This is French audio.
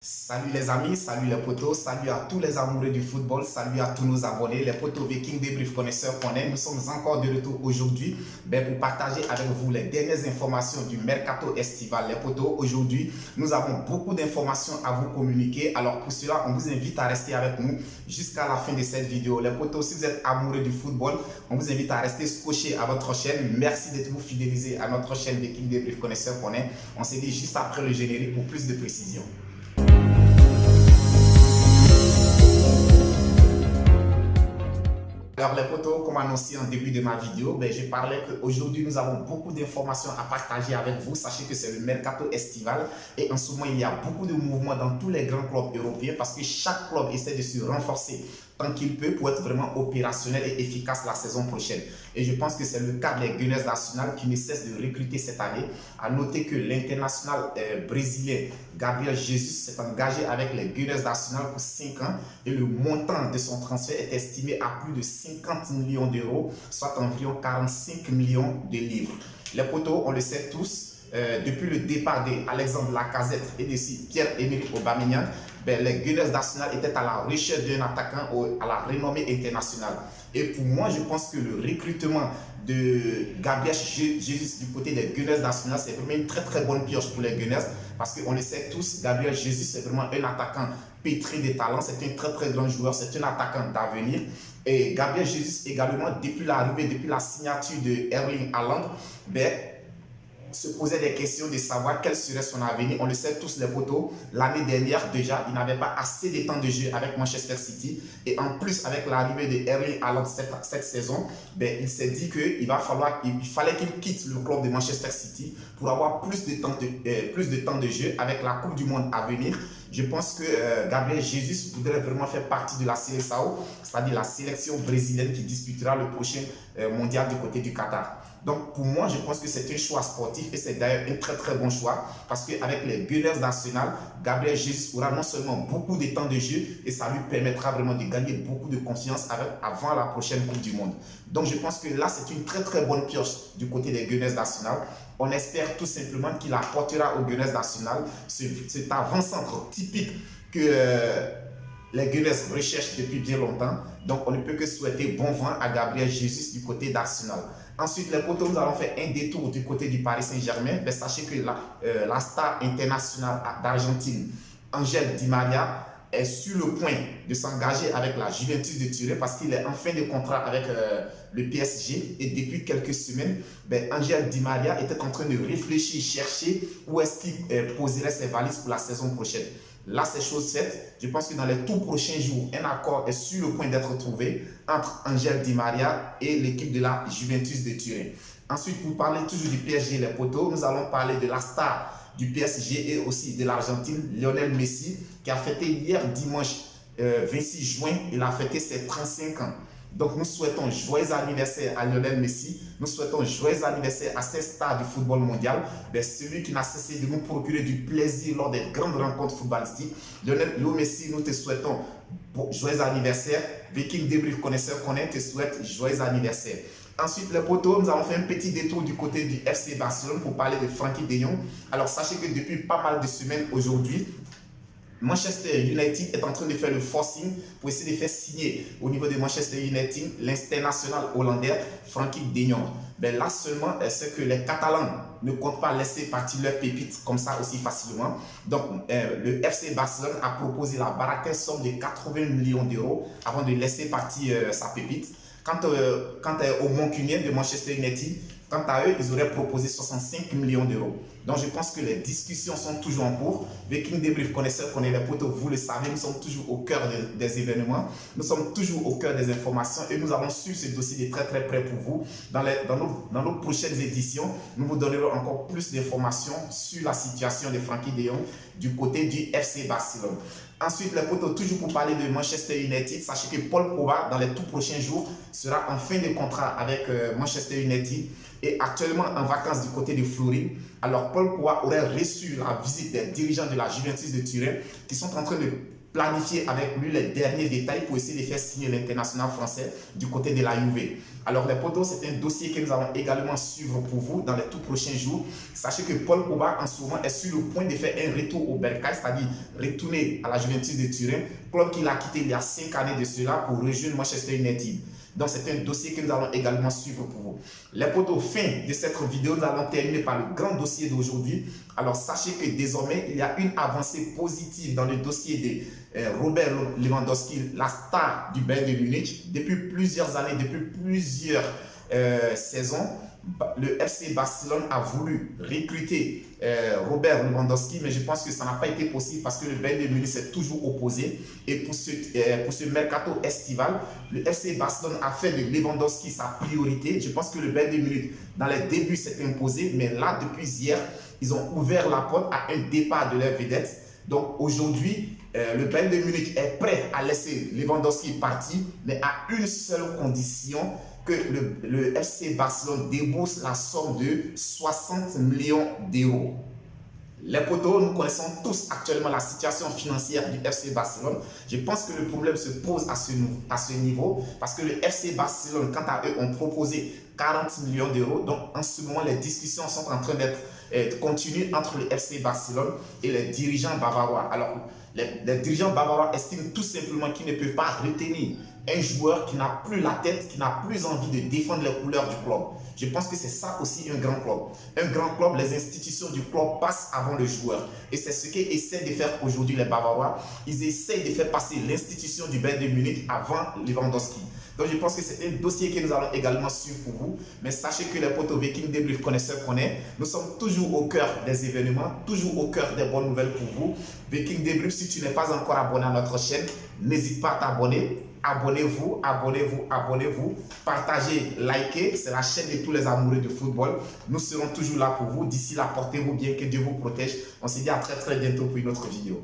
Salut les amis, salut les potos, salut à tous les amoureux du football, salut à tous nos abonnés, les potos Viking débrief connaisseurs qu'on est. Nous sommes encore de retour aujourd'hui pour partager avec vous les dernières informations du mercato estival. Les potos, aujourd'hui, nous avons beaucoup d'informations à vous communiquer. Alors pour cela, on vous invite à rester avec nous jusqu'à la fin de cette vidéo. Les potos, si vous êtes amoureux du football, on vous invite à rester scotché à votre chaîne. Merci d'être vous fidélisé à notre chaîne Viking débrief connaisseurs qu'on est. On se dit juste après le générique pour plus de précision. Alors les potos, comme annoncé en début de ma vidéo, je parlais qu'aujourd'hui nous avons beaucoup d'informations à partager avec vous. Sachez que c'est le mercato estival et en ce moment il y a beaucoup de mouvements dans tous les grands clubs européens parce que chaque club essaie de se renforcer tant qu'il peut pour être vraiment opérationnel et efficace la saison prochaine. Et je pense que c'est le cas des Gunners d'Arsenal qui ne cessent de recruter cette année. À noter que l'international brésilien Gabriel Jesus s'est engagé avec les Gunners d'Arsenal pour 5 ans et le montant de son transfert est estimé à plus de 50 millions d'euros, soit environ 45 millions de livres. Les potos, on le sait tous, depuis le départ d'Alexandre Lacazette et de Pierre-Emerick Aubameyang, les Gunners d'Arsenal étaient à la recherche d'un attaquant à la renommée internationale. Et pour moi, je pense que le recrutement de Gabriel Jesus du côté des Gunners d'Arsenal, c'est vraiment une très bonne pioche pour les Gunners parce qu'on le sait tous, Gabriel Jesus, c'est vraiment un attaquant pétri de talent, c'est un très grand joueur, c'est un attaquant d'avenir. Et Gabriel Jesus également, depuis l'arrivée, depuis la signature de Erling Haaland, se posait des questions de savoir quel serait son avenir. On le sait tous les potos, l'année dernière déjà, il n'avait pas assez de temps de jeu avec Manchester City. Et en plus, avec l'arrivée de Erling Haaland cette saison, il s'est dit qu'il fallait qu'il quitte le club de Manchester City pour avoir plus de temps de jeu avec la Coupe du Monde à venir. Je pense que Gabriel Jesus voudrait vraiment faire partie de la Seleção, c'est-à-dire la sélection brésilienne qui disputera le prochain mondial du côté du Qatar. Donc pour moi, je pense que c'est un choix sportif et c'est d'ailleurs un très bon choix parce qu'avec les Gunners d'Arsenal, Gabriel Jesus aura non seulement beaucoup de temps de jeu et ça lui permettra vraiment de gagner beaucoup de confiance avant la prochaine Coupe du Monde. Donc je pense que là, c'est une très bonne pioche du côté des Gunners d'Arsenal. On espère tout simplement qu'il apportera aux Gunners d'Arsenal cet avant-centre typique que les Gunners recherchent depuis bien longtemps. Donc on ne peut que souhaiter bon vent à Gabriel Jesus du côté d'Arsenal. Ensuite, les potos, nous allons faire un détour du côté du Paris Saint-Germain. Sachez que la star internationale d'Argentine, Angel Di Maria, est sur le point de s'engager avec la Juventus de Turin parce qu'il est en fin de contrat avec le PSG. Et depuis quelques semaines, Angel Di Maria était en train de réfléchir, chercher où est-ce qu'il poserait ses valises pour la saison prochaine. Là, c'est chose faite. Je pense que dans les tout prochains jours, un accord est sur le point d'être trouvé entre Angel Di Maria et l'équipe de la Juventus de Turin. Ensuite, pour parler toujours du PSG, les potos, nous allons parler de la star du PSG et aussi de l'Argentine, Lionel Messi, qui a fêté hier dimanche 26 juin, il a fêté ses 35 ans. Donc nous souhaitons joyeux anniversaire à Lionel Messi, nous souhaitons joyeux anniversaire à ces stars du football mondial, celui qui n'a cessé de nous procurer du plaisir lors des grandes rencontres footballistiques. Lionel Messi, nous te souhaitons joyeux anniversaire. Viking débrief connaisseur qu'on te souhaite joyeux anniversaire. Ensuite, les potos, nous allons faire un petit détour du côté du FC Barcelone pour parler de Frenkie de Jong. Alors, sachez que depuis pas mal de semaines aujourd'hui, Manchester United est en train de faire le forcing pour essayer de faire signer au niveau de Manchester United l'international hollandais Frenkie de Jong. Là seulement, c'est que les Catalans ne comptent pas laisser partir leurs pépites comme ça aussi facilement. Donc, le FC Barcelone a proposé la baraquette somme de 80 millions d'euros avant de laisser partir sa pépite. Quant aux Mancuniens de Manchester United, quant à eux, ils auraient proposé 65 millions d'euros. Donc, je pense que les discussions sont toujours en cours. Viking débrief connaisseur, connaît les potos, vous le savez, nous sommes toujours au cœur des événements. Nous sommes toujours au cœur des informations et nous allons suivre ce dossier de très près pour vous. Dans nos prochaines éditions, nous vous donnerons encore plus d'informations sur la situation de Frenkie de Jong du côté du FC Barcelone. Ensuite, les potos, toujours pour parler de Manchester United, sachez que Paul Pogba, dans les tout prochains jours, sera en fin de contrat avec Manchester United et actuellement en vacances du côté de Floride. Alors, Paul Pogba aurait reçu la visite des dirigeants de la Juventus de Turin qui sont en train de planifier avec lui les derniers détails pour essayer de faire signer l'international français du côté de la Juve. Alors les potos, c'est un dossier que nous allons également suivre pour vous dans les tout prochains jours. Sachez que Paul Pogba en ce moment est sur le point de faire un retour au Bercail, c'est-à-dire retourner à la Juventus de Turin, club qu'il a quitté il y a 5 années de cela pour rejoindre Manchester United. Donc c'est un dossier que nous allons également suivre pour vous. Les potos, fin de cette vidéo, nous allons terminer par le grand dossier d'aujourd'hui. Alors sachez que désormais, il y a une avancée positive dans le dossier de Robert Lewandowski, la star du Bayern de Munich. Depuis plusieurs années, depuis plusieurs saisons, le FC Barcelone a voulu recruter Robert Lewandowski, mais je pense que ça n'a pas été possible parce que le Bayern de Munich s'est toujours opposé. Et pour ce mercato estival, le FC Barcelone a fait de Lewandowski sa priorité. Je pense que le Bayern de Munich, dans les débuts, s'est imposé, mais là, depuis hier, ils ont ouvert la porte à un départ de leur vedette. Donc aujourd'hui, le Bayern de Munich est prêt à laisser Lewandowski partir, mais à une seule condition, que le FC Barcelone débourse la somme de 60 millions d'euros. Les potos, nous connaissons tous actuellement la situation financière du FC Barcelone. Je pense que le problème se pose à ce niveau parce que le FC Barcelone, quant à eux, ont proposé 40 millions d'euros. Donc, en ce moment, les discussions sont en train d'être continues entre le FC Barcelone et les dirigeants bavarois. Alors, les dirigeants bavarois estiment tout simplement qu'ils ne peuvent pas retenir un joueur qui n'a plus la tête, qui n'a plus envie de défendre les couleurs du club. Je pense que c'est ça aussi un grand club. Un grand club, les institutions du club passent avant le joueur. Et c'est ce qu'essaient de faire aujourd'hui les Bavarois. Ils essayent de faire passer l'institution du Bayern de Munich avant Lewandowski. Donc je pense que c'est un dossier que nous allons également suivre pour vous. Mais sachez que les potos Viking Débrief connaisseurs connaissent. Nous sommes toujours au cœur des événements, toujours au cœur des bonnes nouvelles pour vous. Viking Débrief, si tu n'es pas encore abonné à notre chaîne, n'hésite pas à t'abonner. Abonnez-vous, abonnez-vous, abonnez-vous. Partagez, likez. C'est la chaîne de tous les amoureux de football. Nous serons toujours là pour vous. D'ici là, portez-vous bien, que Dieu vous protège. On se dit à très bientôt pour une autre vidéo.